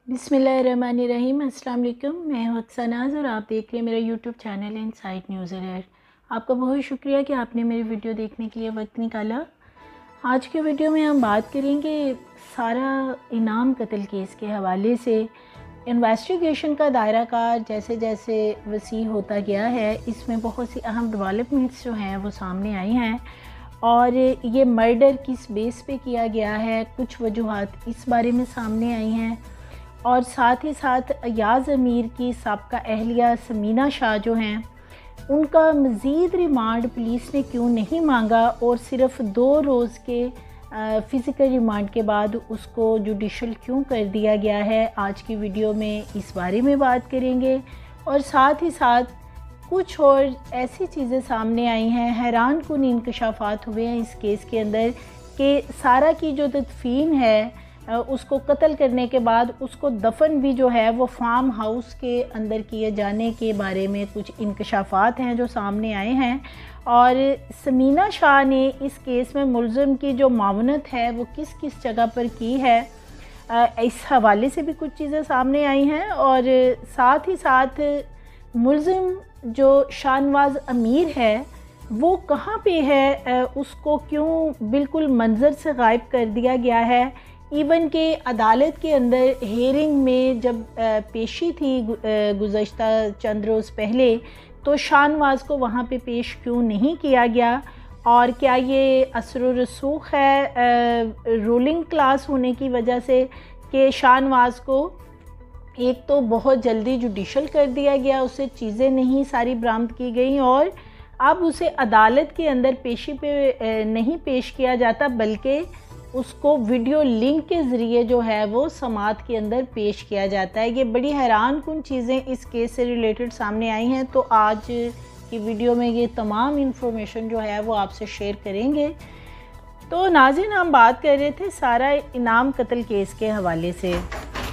बिस्मिल्लाहिर्रहमानिर्रहीम। अस्सलाम वालेकुम। मैं हूं अक्सा नाज और आप देख रहे हैं मेरा YouTube channel inside news alert. आपका बहुत शुक्रिया कि आपने मेरी वीडियो देखने के लिए वक्त निकाला। आज के वीडियो में हम बात करेंगे सारा इनाम कत्ल केस के हवाले से। इन्वेस्टिगेशन का दायरा कार जैसे जैसे वसी होता गया है, इसमें बहुत सी अहम डेवलपमेंट्स जो हैं वो सामने आई हैं और ये मर्डर किस बेस पे किया गया है, कुछ वजूहात इस बारे में सामने आई हैं और साथ ही साथ अयाज अमीर की साबका अहलिया समीना शाह जो हैं उनका मज़ीद रिमांड पुलिस ने क्यों नहीं मांगा और सिर्फ 2 रोज़ के फ़िज़िकल रिमांड के बाद उसको जुडिशल क्यों कर दिया गया है। आज की वीडियो में इस बारे में बात करेंगे और साथ ही साथ कुछ और ऐसी चीज़ें सामने आई हैं, हैरान कुन इंकशाफात हुए हैं इस केस के अंदर कि सारा की जो तदफीन है उसको कत्ल करने के बाद उसको दफन भी जो है वो फार्म हाउस के अंदर किए जाने के बारे में कुछ इंकशाफात हैं जो सामने आए हैं। और समीना शाह ने इस केस में मुलज़िम की जो मावनत है वो किस किस जगह पर की है, इस हवाले से भी कुछ चीज़ें सामने आई हैं। और साथ ही साथ मुलज़िम जो शाहनवाज़ अमीर है वो कहाँ पे है, उसको क्यों बिल्कुल मंजर से गायब कर दिया गया है। इवन के अदालत के अंदर हेयरिंग में जब पेशी थी गुज़श्ता चंद रोज़ पहले, तो शाहनवाज़ को वहाँ पे पेश क्यों नहीं किया गया। और क्या ये असर रसूख है रूलिंग क्लास होने की वजह से कि शाहनवाज़ को एक तो बहुत जल्दी जुडिशल कर दिया गया, उससे चीज़ें नहीं सारी बरामद की गई और अब उसे अदालत के अंदर पेशी पे नहीं पेश किया जाता बल्कि उसको वीडियो लिंक के ज़रिए जो है वो समात के अंदर पेश किया जाता है। ये बड़ी हैरान कुन चीज़ें इस केस से रिलेटेड सामने आई हैं, तो आज की वीडियो में ये तमाम इंफॉर्मेशन जो है वो आपसे शेयर करेंगे। तो नाज़रीन, हम बात कर रहे थे सारा इनाम कत्ल केस के हवाले से।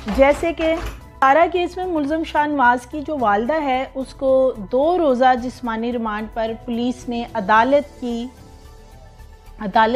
जैसे कि सारा केस में मुलज़िम शाहनवाज़ की जो वालदा है उसको 2 रोज़ा जिस्मानी रिमांड पर पुलिस ने अदालत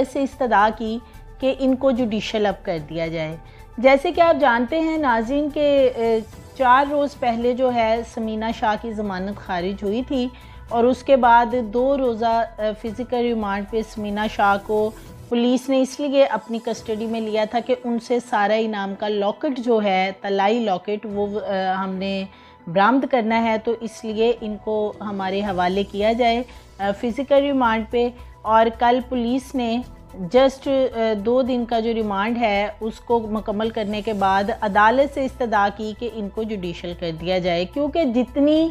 से इस्तदा की कि इनको जुडिशल अब कर दिया जाए। जैसे कि आप जानते हैं नाज़रीन के 4 रोज़ पहले जो है समीना शाह की ज़मानत खारिज हुई थी और उसके बाद 2 रोज़ा फ़िज़िकल रिमांड पे समीना शाह को पुलिस ने इसलिए अपनी कस्टडी में लिया था कि उनसे सारा इनाम का लॉकेट जो है, तलाई लॉकेट, वो हमने बरामद करना है, तो इसलिए इनको हमारे हवाले किया जाए फ़िज़िकल रिमांड पे। और कल पुलिस ने जस्ट 2 दिन का जो रिमांड है उसको मुकम्मल करने के बाद अदालत से इस्तदा की कि इनको जुडिशल कर दिया जाए, क्योंकि जितनी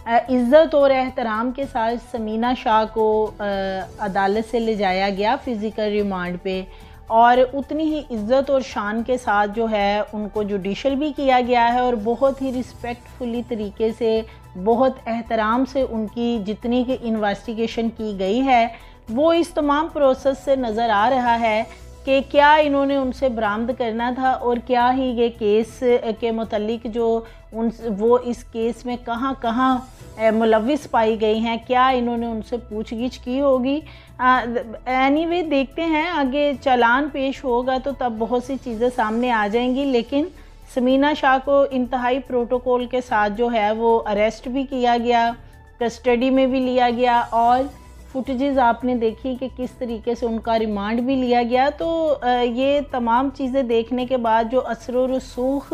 इज़्ज़त और एहतराम के साथ समीना शाह को अदालत से ले जाया गया फ़िज़िकल रिमांड पे और उतनी ही इज़्ज़त और शान के साथ जो है उनको जुडिशल भी किया गया है और बहुत ही रिस्पेक्टफुली तरीके से, बहुत एहतराम से उनकी जितनी की इन्वेस्टिगेशन की गई है वो इस तमाम प्रोसेस से नज़र आ रहा है कि क्या इन्होंने उनसे बरामद करना था और क्या ही ये केस के मुतल्लिक जो वो इस केस में कहाँ कहाँ मुलविस पाई गई हैं, क्या इन्होंने उनसे पूछगिछ की होगी। एनीवे देखते हैं, आगे चालान पेश होगा तो तब बहुत सी चीज़ें सामने आ जाएंगी। लेकिन समीना शाह को इंतहाई प्रोटोकॉल के साथ जो है वो अरेस्ट भी किया गया, कस्टडी में भी लिया गया और फुटेजेस आपने देखी कि किस तरीके से उनका रिमांड भी लिया गया। तो ये तमाम चीज़ें देखने के बाद जो असर रसूख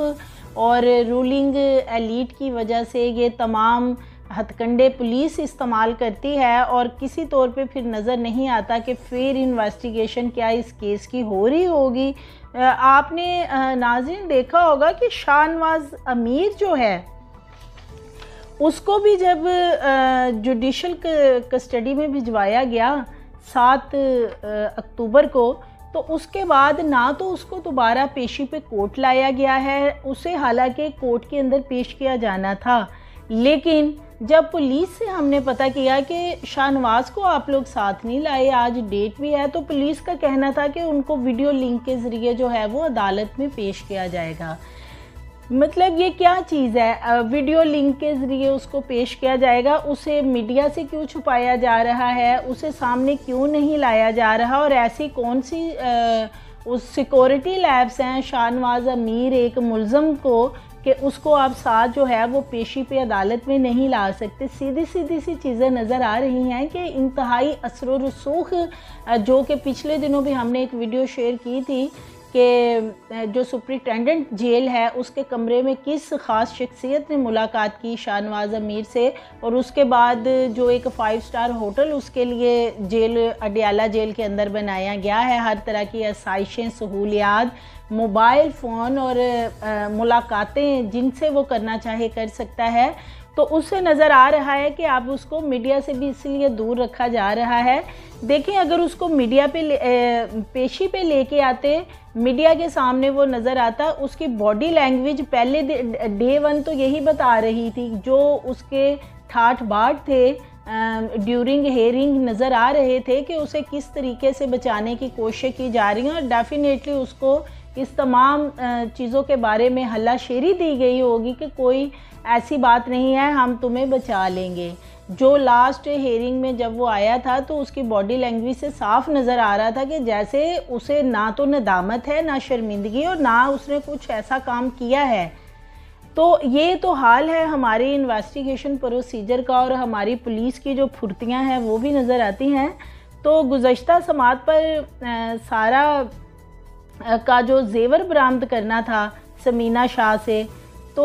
और रूलिंग एलीट की वजह से ये तमाम हथकंडे पुलिस इस्तेमाल करती है और किसी तौर पे फिर नज़र नहीं आता कि फेयर इन्वेस्टिगेशन क्या इस केस की हो रही होगी। आपने नाज़रीन देखा होगा कि शाहनवाज़ अमीर जो है उसको भी जब जुडिशल कस्टडी में भिजवाया गया 7 अक्टूबर को, तो उसके बाद ना तो उसको दोबारा पेशी पे कोर्ट लाया गया है, उसे हालांकि कोर्ट के अंदर पेश किया जाना था। लेकिन जब पुलिस से हमने पता किया कि शाहनवाज़ को आप लोग साथ नहीं लाए, आज डेट भी है, तो पुलिस का कहना था कि उनको वीडियो लिंक के ज़रिए जो है वो अदालत में पेश किया जाएगा। मतलब ये क्या चीज़ है, वीडियो लिंक के ज़रिए उसको पेश किया जाएगा, उसे मीडिया से क्यों छुपाया जा रहा है, उसे सामने क्यों नहीं लाया जा रहा और ऐसी कौन सी उस सिक्योरिटी लैब्स हैं, शाहनवाज अमीर एक मुलज़म को कि उसको आप साथ जो है वो पेशी पे अदालत में नहीं ला सकते। सीधी सीधी सी चीज़ें नज़र आ रही हैं कि इंतहाई असर व रसूख, जो कि पिछले दिनों भी हमने एक वीडियो शेयर की थी कि जो सुपरिटेंडेंट जेल है उसके कमरे में किस ख़ास शख्सियत ने मुलाकात की शाहनवाज अमीर से, और उसके बाद जो एक 5 स्टार होटल उसके लिए जेल अडयाला जेल के अंदर बनाया गया है, हर तरह की आसाइशें, सहूलियात, मोबाइल फ़ोन और मुलाकातें जिनसे वो करना चाहे कर सकता है। तो उससे नज़र आ रहा है कि अब उसको मीडिया से भी इसलिए दूर रखा जा रहा है। देखें, अगर उसको मीडिया पे पेशी पे लेके आते, मीडिया के सामने वो नज़र आता, उसकी बॉडी लैंग्वेज पहले डे 1 तो यही बता रही थी, जो उसके ठाठ बाट थे ड्यूरिंग हेयरिंग नज़र आ रहे थे कि उसे किस तरीके से बचाने की कोशिश की जा रही है, और डेफिनेटली उसको इस तमाम चीज़ों के बारे में हल्लाशेरी दी गई होगी कि कोई ऐसी बात नहीं है, हम तुम्हें बचा लेंगे। जो लास्ट हेयरिंग में जब वो आया था तो उसकी बॉडी लैंग्वेज से साफ नज़र आ रहा था कि जैसे उसे ना तो नदामत है, ना शर्मिंदगी, और ना उसने कुछ ऐसा काम किया है। तो ये तो हाल है हमारे इन्वेस्टिगेशन प्रोसीजर का, और हमारी पुलिस की जो फुर्तियाँ हैं वो भी नज़र आती हैं। तो गुज़श्ता समात पर सारा का जो जेवर बरामद करना था समीना शाह से, तो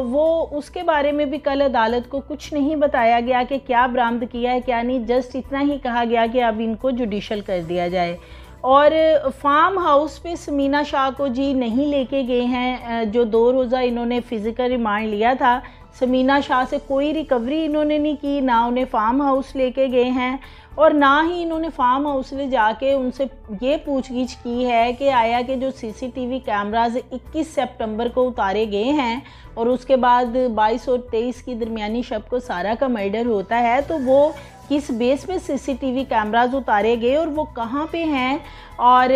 वो उसके बारे में भी कल अदालत को कुछ नहीं बताया गया कि क्या बरामद किया है क्या नहीं, जस्ट इतना ही कहा गया कि अब इनको जुडिशल कर दिया जाए। और फार्म हाउस पे समीना शाह को जी नहीं लेके गए हैं, जो 2 रोज़ा इन्होंने फ़िज़िकल रिमांड लिया था, समीना शाह से कोई रिकवरी इन्होंने नहीं की, ना उन्हें फार्म हाउस लेके गए हैं, और ना ही इन्होंने फार्म हाउस ले जाके उनसे ये पूछगिछ की है कि आया कि जो सीसीटीवी कैमराज 21 सितंबर को उतारे गए हैं और उसके बाद 22 और 23 की दरमियानी शब को सारा का मर्डर होता है, तो वो किस बेस पे सीसीटीवी कैमराज उतारे गए और वो कहाँ पे हैं, और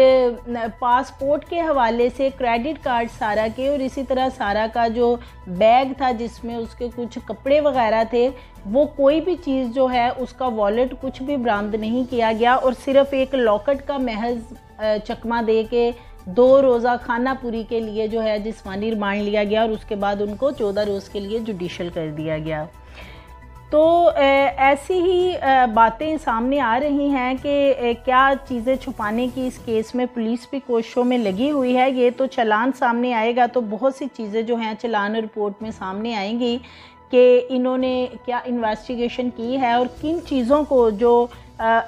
पासपोर्ट के हवाले से क्रेडिट कार्ड सारा के, और इसी तरह सारा का जो बैग था जिसमें उसके कुछ कपड़े वगैरह थे, वो कोई भी चीज़ जो है उसका वॉलेट कुछ भी बरामद नहीं किया गया, और सिर्फ एक लॉकेट का महज चकमा दे के 2 रोज़ा खानापुरी के लिए जो है जिस्मानी रिमांड लिया गया, और उसके बाद उनको 14 रोज़ के लिए जुडिशल कर दिया गया। तो ऐसी ही बातें सामने आ रही हैं कि क्या चीज़ें छुपाने की इस केस में पुलिस भी कोशिशों में लगी हुई है। ये तो चालान सामने आएगा तो बहुत सी चीज़ें जो हैं चालान रिपोर्ट में सामने आएंगी कि इन्होंने क्या इन्वेस्टिगेशन की है और किन चीज़ों को, जो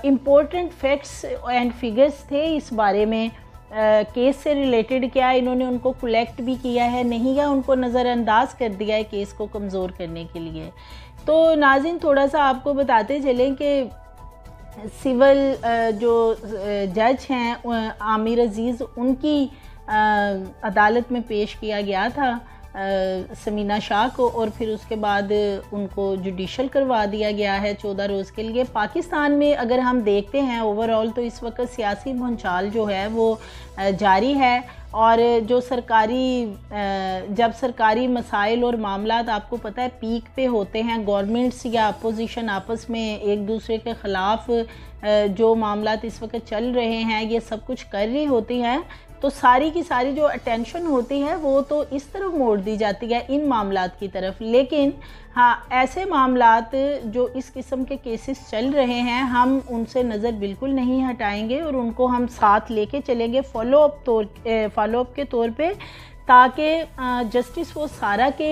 इम्पोर्टेंट फैक्ट्स एंड फिगर्स थे इस बारे में केस से रिलेटेड, क्या इन्होंने उनको कलेक्ट भी किया है, नहीं, या उनको नज़रअंदाज कर दिया है केस को कमज़ोर करने के लिए। तो नाज़रीन, थोड़ा सा आपको बताते चलें कि सिविल जो जज हैं आमिर अजीज़, उनकी अदालत में पेश किया गया था समीना शाह को, और फिर उसके बाद उनको जुडिशल करवा दिया गया है 14 रोज़ के लिए। पाकिस्तान में अगर हम देखते हैं ओवरऑल तो इस वक्त सियासी भूचाल जो है वो जारी है, और जो जब सरकारी मसाइल और मामलात आपको पता है पीक पे होते हैं, गवर्नमेंट्स या अपोजिशन आपस में एक दूसरे के ख़िलाफ़ जो मामलात इस वक्त चल रहे हैं ये सब कुछ कर रही होती हैं, तो सारी की सारी जो अटेंशन होती है वो तो इस तरफ मोड़ दी जाती है इन मामलात की तरफ। लेकिन हाँ, ऐसे मामलात जो इस किस्म के केसेस चल रहे हैं, हम उनसे नज़र बिल्कुल नहीं हटाएंगे और उनको हम साथ लेके चलेंगे फॉलोअप के तौर पे, ताकि जस्टिस वो सारा के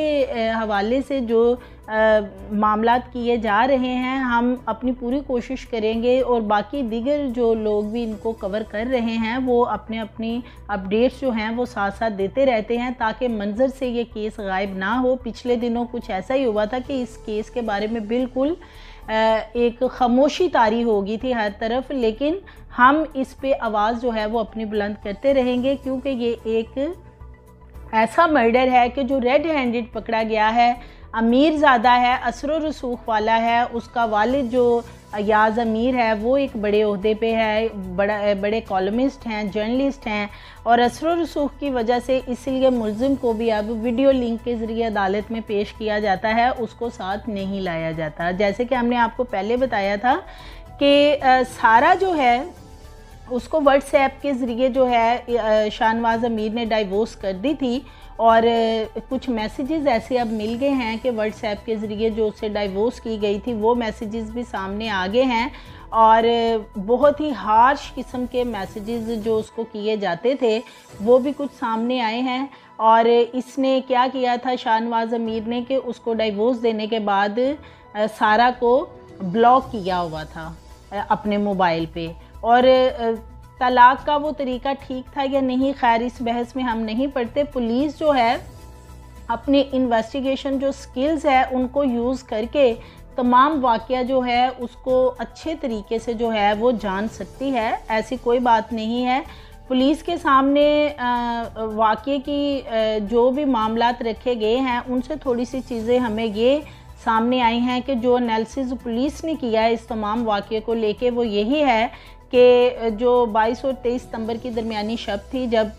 हवाले से जो मामलात किए जा रहे हैं हम अपनी पूरी कोशिश करेंगे, और बाकी दीगर जो लोग भी इनको कवर कर रहे हैं वो अपनी अपडेट्स जो हैं वो साथ साथ देते रहते हैं, ताकि मंजर से ये केस गायब ना हो। पिछले दिनों कुछ ऐसा ही हुआ था कि इस केस के बारे में बिल्कुल एक खामोशी तारी हो गई थी हर तरफ, लेकिन हम इस पे आवाज़ जो है वो अपनी बुलंद करते रहेंगे, क्योंकि ये एक ऐसा मर्डर है कि जो रेड हैंडेड पकड़ा गया है, अमीर ज़्यादा है, असर व रसूख वाला है। उसका वालिद जो अयाज अमीर है वो एक बड़े ओहदे पे है, बड़े कॉलमिस्ट हैं, जर्नलिस्ट हैं, और असर व रसूख की वजह से इसलिए मुलजिम को भी अब वीडियो लिंक के ज़रिए अदालत में पेश किया जाता है, उसको साथ नहीं लाया जाता। जैसे कि हमने आपको पहले बताया था कि सारा जो है उसको व्हाट्सएप के ज़रिए जो है शाहनवाज़ अमीर ने डाइवोर्स कर दी थी। और कुछ मैसेजेस ऐसे अब मिल गए हैं कि व्हाट्सएप के ज़रिए जो उससे डाइवोर्स की गई थी वो मैसेजेस भी सामने आ गए हैं, और बहुत ही हार्श किस्म के मैसेजेस जो उसको किए जाते थे वो भी कुछ सामने आए हैं। और इसने क्या किया था शाहनवाज़ अमीर ने कि उसको डाइवोर्स देने के बाद सारा को ब्लॉक किया हुआ था अपने मोबाइल पे। और तलाक का वो तरीका ठीक था या नहीं, खैर इस बहस में हम नहीं पढ़ते। पुलिस जो है अपने इन्वेस्टिगेशन जो स्किल्स है उनको यूज़ करके तमाम वाक़या जो है उसको अच्छे तरीके से जो है वो जान सकती है, ऐसी कोई बात नहीं है। पुलिस के सामने वाक़ये की जो भी मामलात रखे गए हैं उनसे थोड़ी सी चीज़ें हमें ये सामने आई हैं कि जो एनालिसिस पुलिस ने किया है इस तमाम वाक़ये को लेके वो यही है कि जो 22 और 23 सितंबर की दरमियानी शब थी जब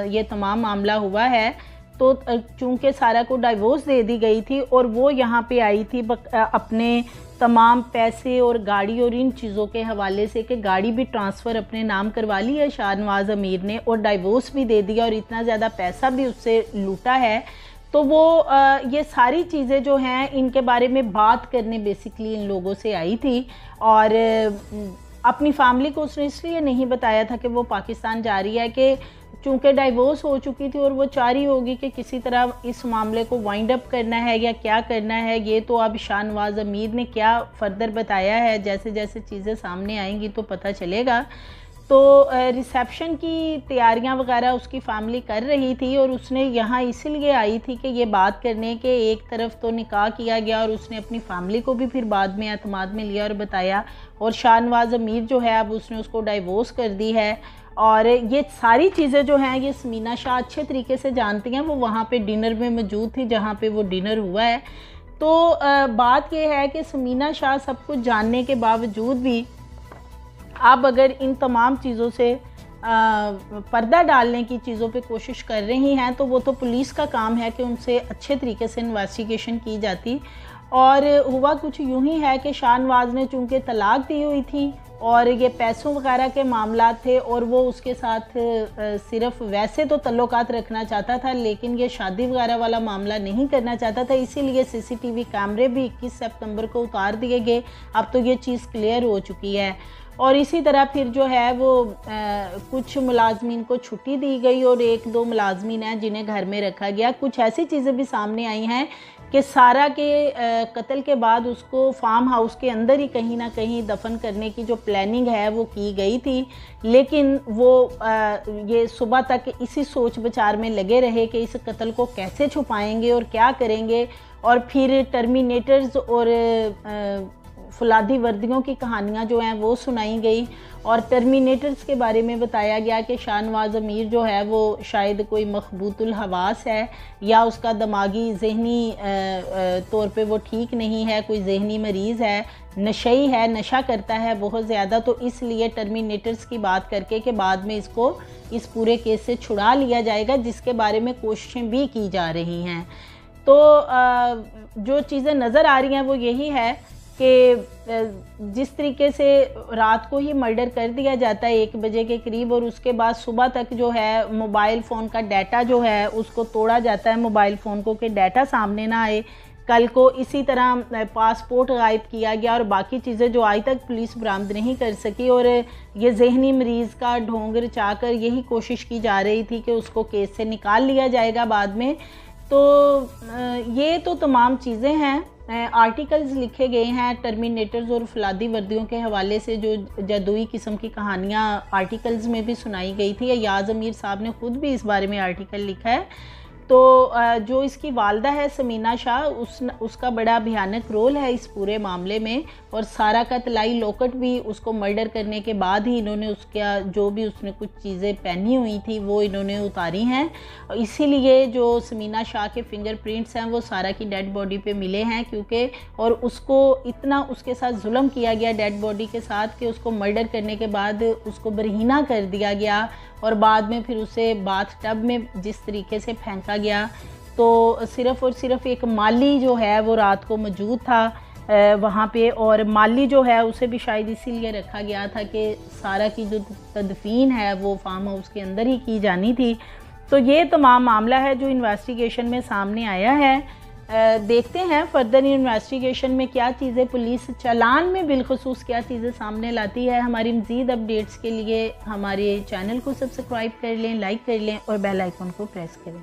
ये तमाम मामला हुआ है, तो चूँकि सारा को डाइवोर्स दे दी गई थी और वो यहाँ पे आई थी अपने तमाम पैसे और गाड़ी और इन चीज़ों के हवाले से कि गाड़ी भी ट्रांसफ़र अपने नाम करवा ली है शाहनवाज़ अमीर ने और डाइवोर्स भी दे दिया और इतना ज़्यादा पैसा भी उससे लूटा है। तो वो ये सारी चीज़ें जो हैं इनके बारे में बात करने बेसिकली इन लोगों से आई थी। और अपनी फैमिली को उसने इसलिए नहीं बताया था कि वो पाकिस्तान जा रही है कि चूँकि डाइवोर्स हो चुकी थी और वो चाह रही होगी कि किसी तरह इस मामले को वाइंड अप करना है या क्या करना है। ये तो अब शाहनवाज़ अमीर ने क्या फ़र्दर बताया है, जैसे जैसे चीज़ें सामने आएंगी तो पता चलेगा। तो रिसेप्शन की तैयारियां वगैरह उसकी फ़ैमिली कर रही थी और उसने यहाँ इसीलिए आई थी कि ये बात करने के एक तरफ तो निकाह किया गया और उसने अपनी फ़ैमिली को भी फिर बाद में एतमाद में लिया और बताया। और शाहनवाज़ अमीर जो है अब उसने उसको डाइवोर्स कर दी है। और ये सारी चीज़ें जो हैं ये समीना शाह अच्छे तरीके से जानती हैं, वो वहाँ पे डिनर में मौजूद थी जहाँ पे वो डिनर हुआ है। तो बात ये है कि समीना शाह सब कुछ जानने के बावजूद भी आप अगर इन तमाम चीज़ों से पर्दा डालने की चीज़ों पे कोशिश कर रही हैं तो वो तो पुलिस का काम है कि उनसे अच्छे तरीके से इन्वेस्टिगेशन की जाती। और हुआ कुछ यूं ही है कि शाहनवाज़ ने चूँकि तलाक दी हुई थी और ये पैसों वगैरह के मामला थे और वो उसके साथ सिर्फ वैसे तो तल्लुकात रखना चाहता था लेकिन ये शादी वगैरह वाला मामला नहीं करना चाहता था, इसीलिए सीसीटीवी कैमरे भी 21 सितंबर को उतार दिए गए। अब तो ये चीज़ क्लियर हो चुकी है। और इसी तरह फिर जो है वो कुछ मुलाजमीन को छुट्टी दी गई और 1-2 मुलाजमीन हैं जिन्हें घर में रखा गया। कुछ ऐसी चीज़ें भी सामने आई हैं कि सारा के कत्ल के बाद उसको फार्म हाउस के अंदर ही कहीं ना कहीं दफन करने की जो प्लानिंग है वो की गई थी, लेकिन वो ये सुबह तक इसी सोच विचार में लगे रहे कि इस कत्ल को कैसे छुपाएंगे और क्या करेंगे। और फिर टर्मिनेटर्स और फौलादी वर्दियों की कहानियाँ जो हैं वो सुनाई गई और टर्मिनेटर्स के बारे में बताया गया कि शाहनवाज़ अमीर जो है वो शायद कोई मखबूतुल हवास है या उसका दिमागी जहनी तौर पे वो ठीक नहीं है, कोई जहनी मरीज़ है, नशई है, नशा करता है बहुत ज़्यादा, तो इसलिए टर्मिनेटर्स की बात करके कि बाद में इसको इस पूरे केस से छुड़ा लिया जाएगा, जिसके बारे में कोशिशें भी की जा रही हैं। तो जो चीज़ें नज़र आ रही हैं वो यही है कि जिस तरीके से रात को ही मर्डर कर दिया जाता है 1 बजे के करीब और उसके बाद सुबह तक जो है मोबाइल फ़ोन का डाटा जो है उसको तोड़ा जाता है मोबाइल फ़ोन को कि डाटा सामने ना आए। कल को इसी तरह पासपोर्ट गायब किया गया और बाकी चीज़ें जो आज तक पुलिस बरामद नहीं कर सकी और ये जहनी मरीज़ का ढोंग रचा कर यही कोशिश की जा रही थी कि उसको केस से निकाल लिया जाएगा बाद में। तो ये तो तमाम चीज़ें हैं। आर्टिकल्स लिखे गए हैं टर्मिनेटर्स और फौलादी वर्दियों के हवाले से, जो जादुई किस्म की कहानियाँ आर्टिकल्स में भी सुनाई गई थी। अयाज़ अमीर साहब ने ख़ुद भी इस बारे में आर्टिकल लिखा है। तो जो इसकी वालदा है समीना शाह, उसका बड़ा भयानक रोल है इस पूरे मामले में। और सारा का तलाई लोकेट भी उसको मर्डर करने के बाद ही इन्होंने उसका जो भी उसने कुछ चीज़ें पहनी हुई थी वो इन्होंने उतारी हैं। इसीलिए जो समीना शाह के फिंगरप्रिंट्स हैं वो सारा की डेड बॉडी पे मिले हैं, क्योंकि और उसको इतना उसके साथ जुल्म किया गया डेड बॉडी के साथ कि उसको मर्डर करने के बाद उसको बरहीना कर दिया गया और बाद में फिर उसे बाथ टब में जिस तरीके से फेंका गया। तो सिर्फ़ और सिर्फ एक माली जो है वो रात को मौजूद था वहाँ पे, और माली जो है उसे भी शायद इसीलिए रखा गया था कि सारा की जो तदफीन है वो फार्म हाउस के अंदर ही की जानी थी। तो ये तमाम मामला है जो इन्वेस्टिगेशन में सामने आया है। देखते हैं फर्दर इन्वेस्टिगेशन में क्या चीज़ें पुलिस चालान में बिलखसूस क्या चीज़ें सामने लाती है। हमारी मज़ीद अपडेट्स के लिए हमारे चैनल को सब्सक्राइब कर लें, लाइक कर लें और बेल आइकन को प्रेस करें।